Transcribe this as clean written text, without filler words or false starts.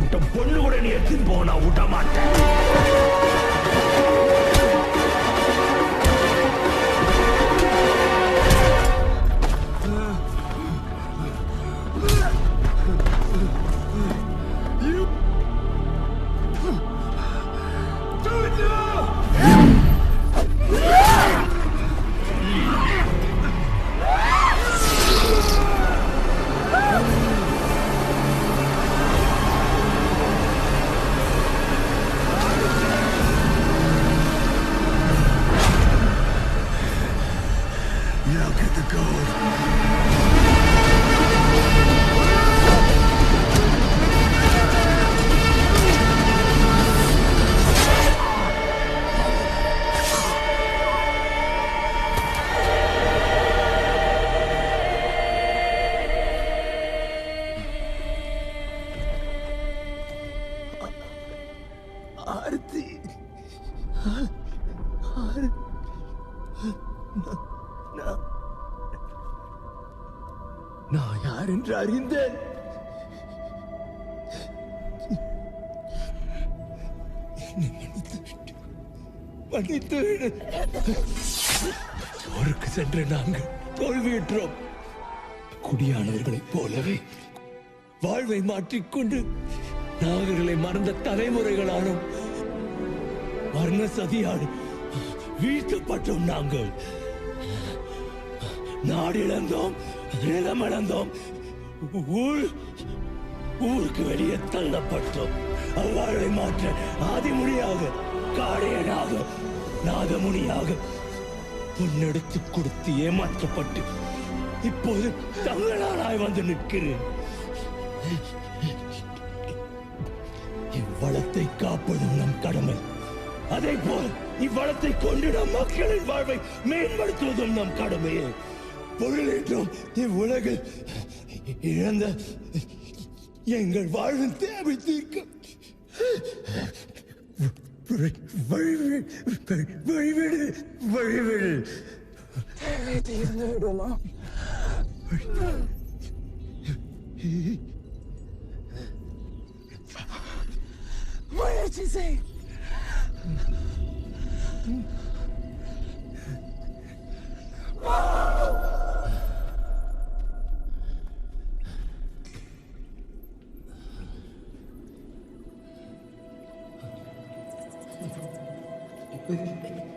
கூட்டம் பொண்ணு கூட நீ எடுத்துன்னு போனா விட மாட்டேன். Now get the gold. Arti. நான் யார் என்று அறிந்தேன். மன்னித்துவிடு. போருக்கு சென்று நாங்கள் தோல்வியுற்றோம். குடியானவர்களைப் போலவே வாழ்வை மாற்றிக்கொண்டு நாகர்களை மறந்த தலைமுறைகளாலும் வர்ண சதியால் வீழ்த்தப்பட்டோம். நாங்கள் நாடு இழந்தோம், நிலம் இழந்தோம், ஊருக்கு வெளியே தள்ளப்பட்டோம். அவ்வாழ்வை மாற்ற ஆதிமுனியாக, காளையனாக, நாதமுனியாக பொன்னெடுத்து கொடுத்து ஏமாற்றப்பட்டு இப்போது தங்களானாய் வந்து நிற்கிறேன். இவ்வளத்தை காப்பதும் நம் கடமை. அதே போல் இவ்வளத்தை கொண்டு நம் மக்களின் வாழ்வை மேம்படுத்துவதும் நம் கடமையே. பொருளேற்றும் இவ்வுலகில் இழந்த எங்கள் வாழ்வின் தேவை தீர்க்க வழிவிடு. தேவை தீர்ந்து விடுமா? முயற்சி செய். Wait.